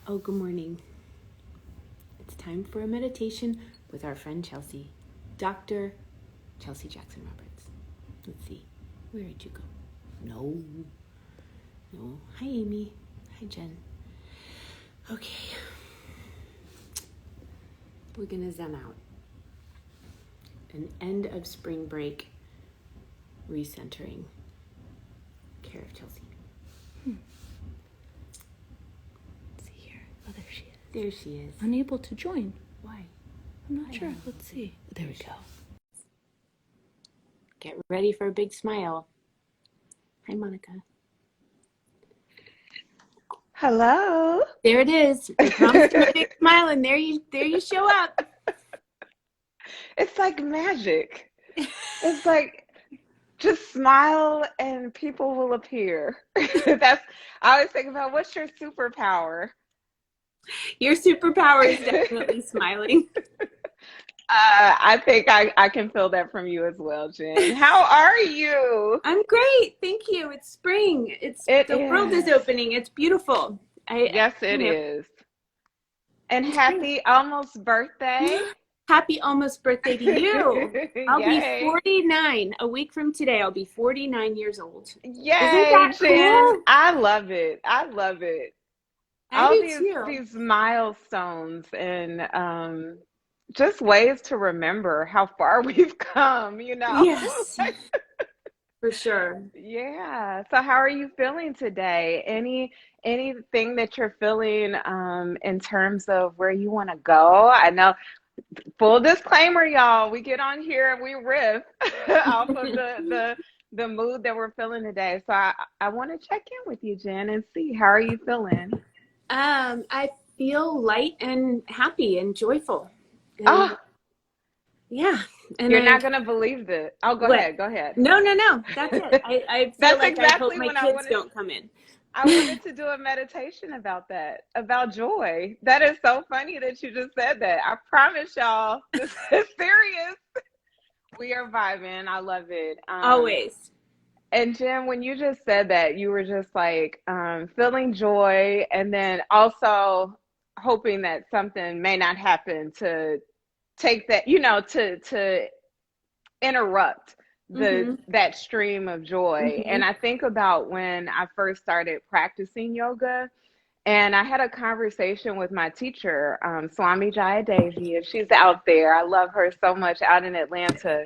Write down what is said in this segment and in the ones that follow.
Oh, good morning. It's time for a meditation with our friend Chelsea, Dr. Chelsea Jackson Roberts. Let's see, where did you go? No. Hi, Amy. Hi, Jen. Okay, we're gonna zoom out. An end of spring break, recentering. Care of Chelsea. Let's see here. Oh, there she is. There she is. Unable to join. Why? I'm not sure. Let's see. There we go. Get ready for a big smile. Hi, Monica. Hello. There it is. I promised you a big smile, and there you show up. It's like magic. It's like just smile and people will appear. I always think about what's your superpower? Your superpower is definitely smiling. I think I can feel that from you as well, Jen. How are you? I'm great. Thank you. It's spring. The world is opening. It's beautiful. Yes, it is. And happy almost birthday. Happy almost birthday to you. I'll Yay. be 49. A week from today, I'll be 49 years old. Yay, Isn't that Jen. cool? I love it. I love it. I All do these too. these milestones and just ways to remember how far we've come, Yes, for sure. Yeah. So how are you feeling today? Anything that you're feeling in terms of where you want to go? I know, full disclaimer, y'all, we get on here and we riff off of the mood that we're feeling today. So I want to check in with you, Jen, and see how are you feeling? I feel light and happy and joyful. And, Oh, yeah. And you're not gonna believe this. Oh, go What? ahead. Go ahead. No. That's it. I feel That's like I hope exactly my when I kids wanted. don't come in. I wanted to do a meditation about that, about joy. That is so funny that you just said that. I promise y'all, this is serious. We are vibing. I love it. Always. And Jim, when you just said that, you were just like feeling joy, and then also hoping that something may not happen to take that, to interrupt that stream of joy. And I think about when I first started practicing yoga, and I had a conversation with my teacher, Swami Jayadevi, if she's out there. I love her so much, out in Atlanta.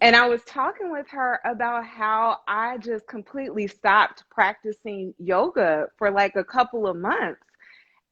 And I was talking with her about how I just completely stopped practicing yoga for like a couple of months.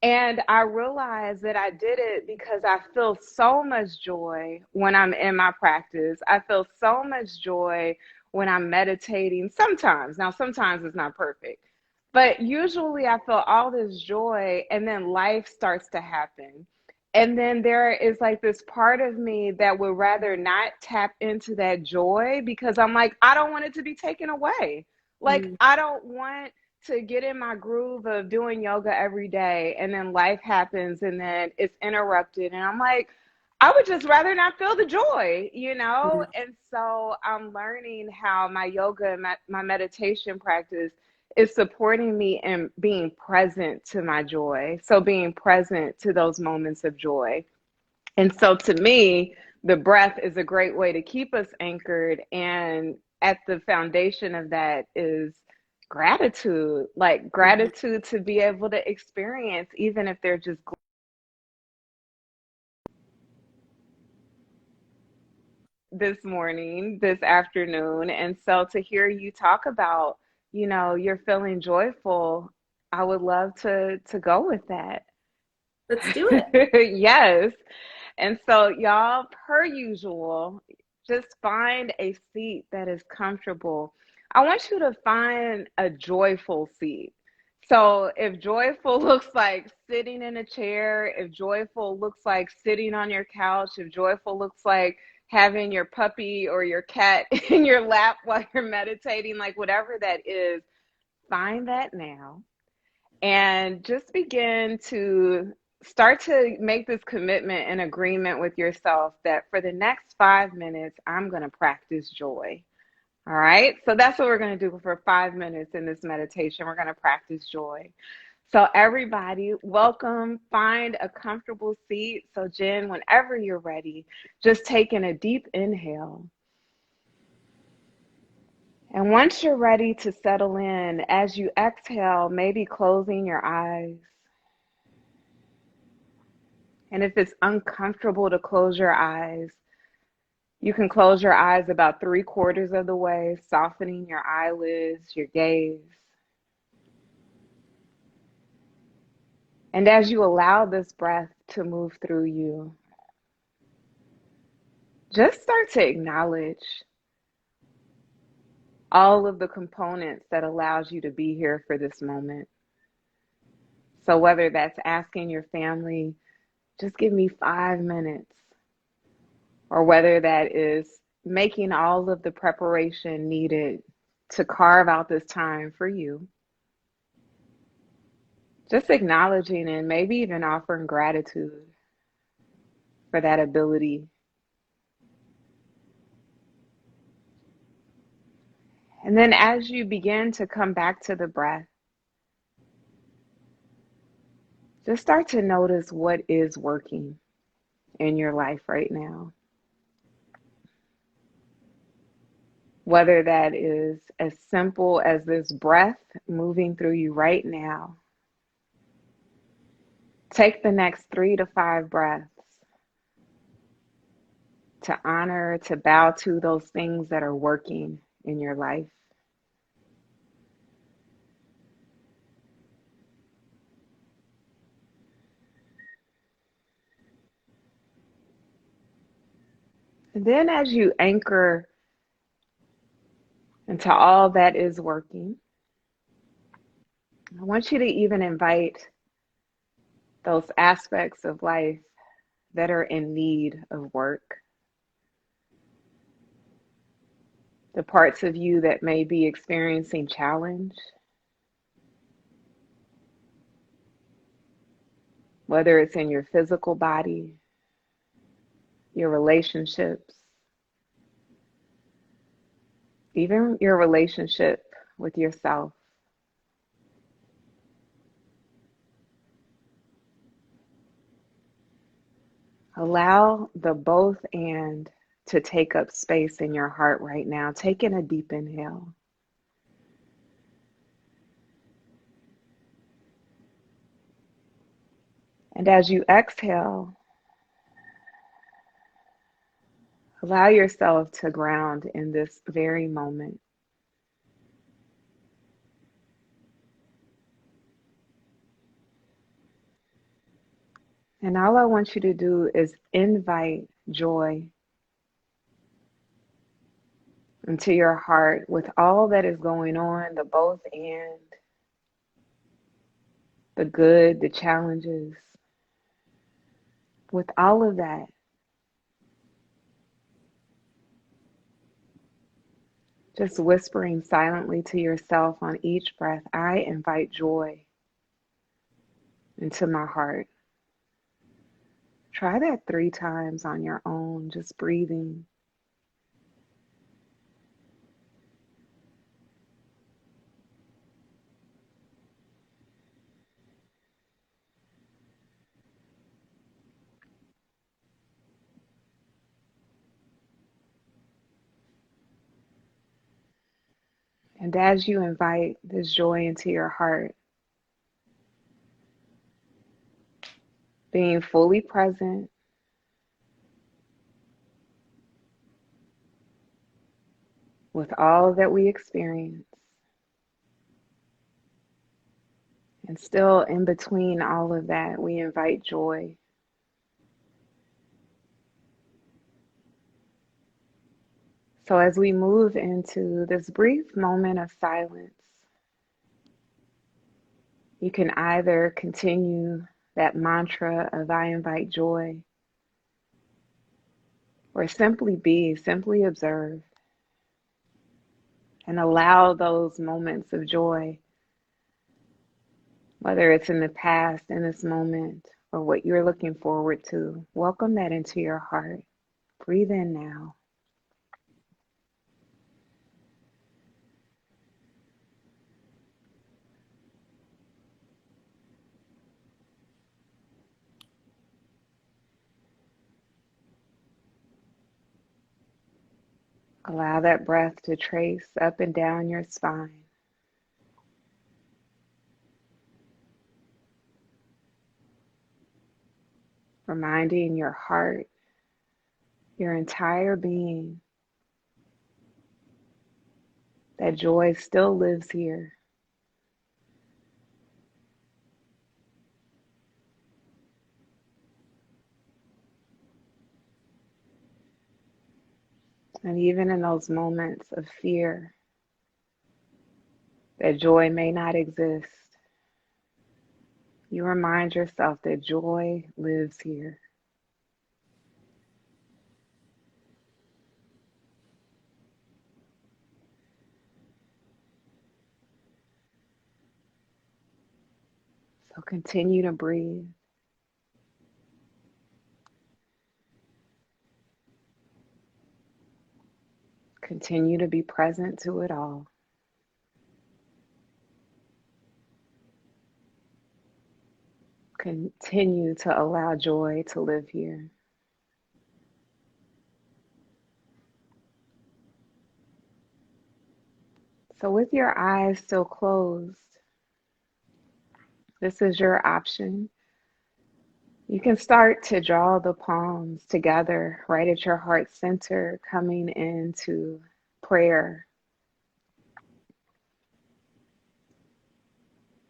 And I realized that I did it because I feel so much joy when I'm in my practice. I feel so much joy when I'm meditating. Sometimes, now sometimes it's not perfect, but usually I feel all this joy, and then life starts to happen. And then there is like this part of me that would rather not tap into that joy because I'm like, I don't want it to be taken away. Like, I don't want to get in my groove of doing yoga every day, and then life happens and then it's interrupted, and I'm like, I would just rather not feel the joy. And so I'm learning how my yoga and my meditation practice is supporting me in being present to my joy, so being present to those moments of joy. And so to me, the breath is a great way to keep us anchored. And at the foundation of that is gratitude, like gratitude to be able to experience, even if they're just this morning, this afternoon. And so to hear you talk about, you're feeling joyful, I would love to go with that. Let's do it. Yes. And so, y'all, per usual, just find a seat that is comfortable. I want you to find a joyful seat. So, if joyful looks like sitting in a chair, if joyful looks like sitting on your couch, if joyful looks like having your puppy or your cat in your lap while you're meditating, like whatever that is, find that now and just begin to start to make this commitment and agreement with yourself that for the next 5 minutes, I'm going to practice joy. All right. So that's what we're going to do for 5 minutes in this meditation. We're going to practice joy. So everybody, welcome. Find a comfortable seat. So Jen, whenever you're ready, just taking a deep inhale. And once you're ready to settle in, as you exhale, maybe closing your eyes. And if it's uncomfortable to close your eyes, you can close your eyes about 3/4 of the way, softening your eyelids, your gaze. And as you allow this breath to move through you, just start to acknowledge all of the components that allows you to be here for this moment. So whether that's asking your family, just give me 5 minutes, or whether that is making all of the preparation needed to carve out this time for you, just acknowledging and maybe even offering gratitude for that ability. And then as you begin to come back to the breath, just start to notice what is working in your life right now. Whether that is as simple as this breath moving through you right now. Take the next 3 to 5 breaths to honor, to bow to those things that are working in your life. And then as you anchor into all that is working, I want you to even invite those aspects of life that are in need of work. The parts of you that may be experiencing challenge, whether it's in your physical body, your relationships, even your relationship with yourself. Allow the both and to take up space in your heart right now. Taking a deep inhale. And as you exhale, allow yourself to ground in this very moment. And all I want you to do is invite joy into your heart with all that is going on, the both and, the good, the challenges. With all of that, just whispering silently to yourself on each breath, I invite joy into my heart. Try that 3 times on your own, just breathing. And as you invite this joy into your heart, being fully present, with all that we experience, and still in between all of that, we invite joy. So as we move into this brief moment of silence, you can either continue that mantra of I invite joy, or simply observe and allow those moments of joy, whether it's in the past, in this moment, or what you're looking forward to, welcome that into your heart. Breathe in now. Allow that breath to trace up and down your spine. Reminding your heart, your entire being, that joy still lives here. And even in those moments of fear, that joy may not exist, you remind yourself that joy lives here. So continue to breathe. Continue to be present to it all. Continue to allow joy to live here. So with your eyes still closed, this is your option. You can start to draw the palms together right at your heart center, coming into prayer.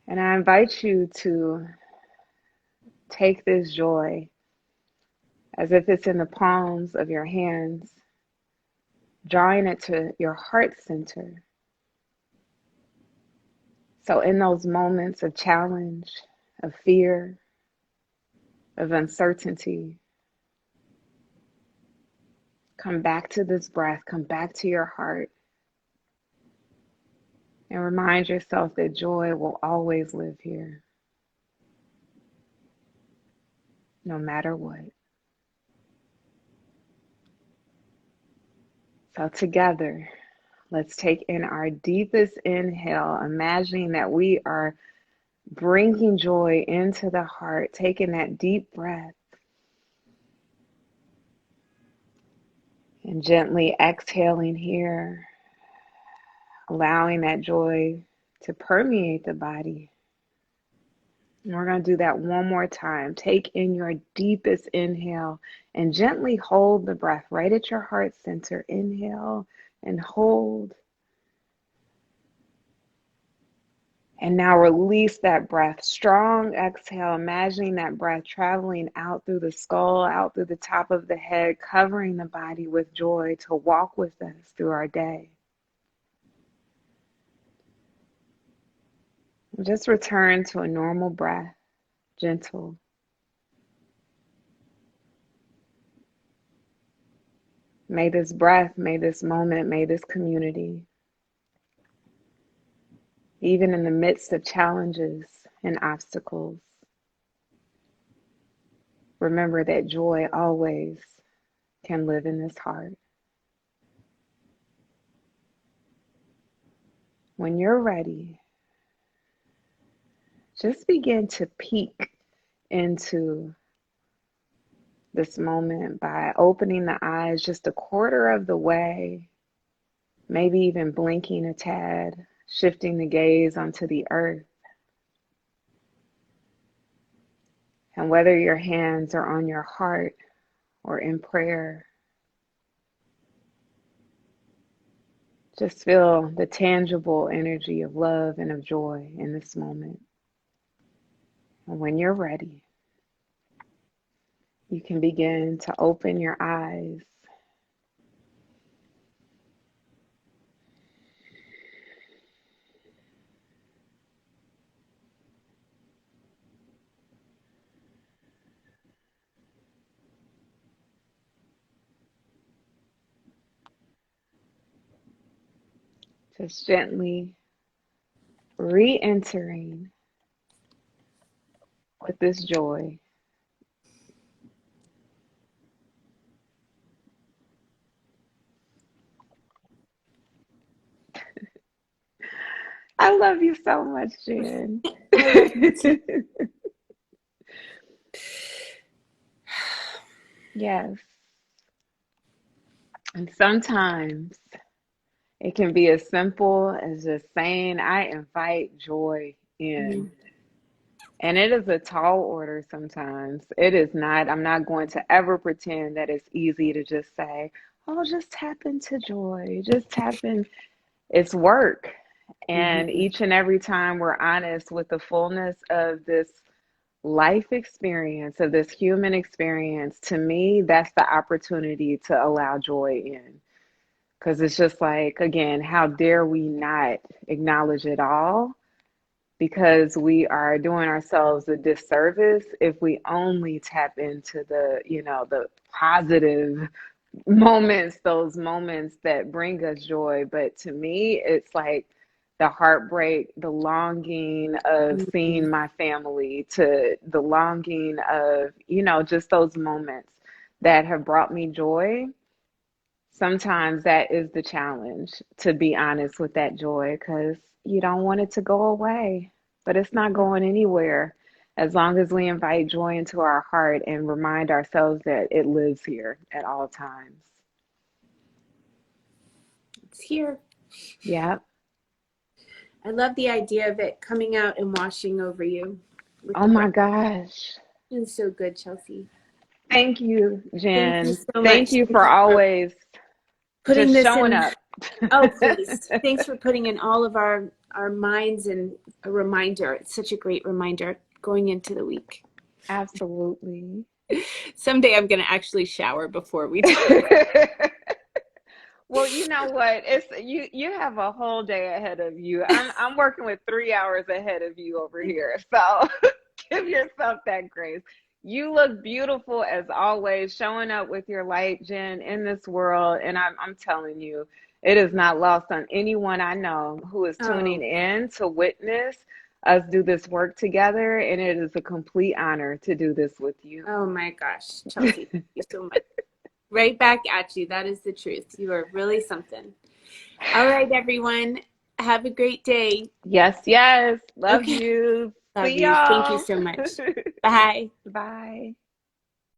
And I invite you to take this joy as if it's in the palms of your hands, drawing it to your heart center. So in those moments of challenge, of fear, of uncertainty, come back to this breath, come back to your heart, and remind yourself that joy will always live here, no matter what. So together, let's take in our deepest inhale, imagining that we are bringing joy into the heart, taking that deep breath, and gently exhaling here, allowing that joy to permeate the body. And we're going to do that one more time. Take in your deepest inhale and gently hold the breath right at your heart center. Inhale and hold. And now release that breath. Strong exhale, imagining that breath traveling out through the skull, out through the top of the head, covering the body with joy to walk with us through our day. Just return to a normal breath, gentle. May this breath, may this moment, may this community, even in the midst of challenges and obstacles, remember that joy always can live in this heart. When you're ready, just begin to peek into this moment by opening the eyes just a quarter of the way, maybe even blinking a tad, shifting the gaze onto the earth. And whether your hands are on your heart or in prayer, just feel the tangible energy of love and of joy in this moment. And when you're ready, you can begin to open your eyes. Just gently re-entering with this joy. I love you so much, Jen. Yes. And sometimes it can be as simple as just saying, I invite joy in. And it is a tall order sometimes. It is not, I'm not going to ever pretend that it's easy to just say, oh, just tap into joy, just tap in. It's work. And Mm-hmm. each and every time we're honest with the fullness of this life experience, of this human experience, to me, that's the opportunity to allow joy in. Because it's just like, again, how dare we not acknowledge it all? Because we are doing ourselves a disservice if we only tap into the, the positive moments, those moments that bring us joy. But to me, it's like the heartbreak, the longing of Mm-hmm. seeing my family, to the longing of, just those moments that have brought me joy. Sometimes that is the challenge, to be honest with that joy, because you don't want it to go away, but it's not going anywhere as long as we invite joy into our heart and remind ourselves that it lives here at all times. It's here. Yeah. I love the idea of it coming out and washing over you with Oh the my breath. gosh. It's so good, Chelsea. Thank you, Thank you Jen. so Thank much. you Thank for you for always putting just this showing in. up. Oh, please. Thanks for putting in all of our minds and a reminder. It's such a great reminder going into the week. Absolutely. Someday I'm going to actually shower before we talk. Well, you know what? It's you have a whole day ahead of you. I'm working with 3 hours ahead of you over here. So give yourself that grace. You look beautiful as always, showing up with your light, Jen, in this world. And I'm telling you, it is not lost on anyone I know who is tuning Oh, in to witness us do this work together. And it is a complete honor to do this with you. oh my gosh, Chelsea, thank you so much. Right back at you. That is the truth. You are really something. All right, everyone. Have a great day. Yes, yes. Love Okay. you. Love See you. Thank you y'all. so much. Bye. Bye.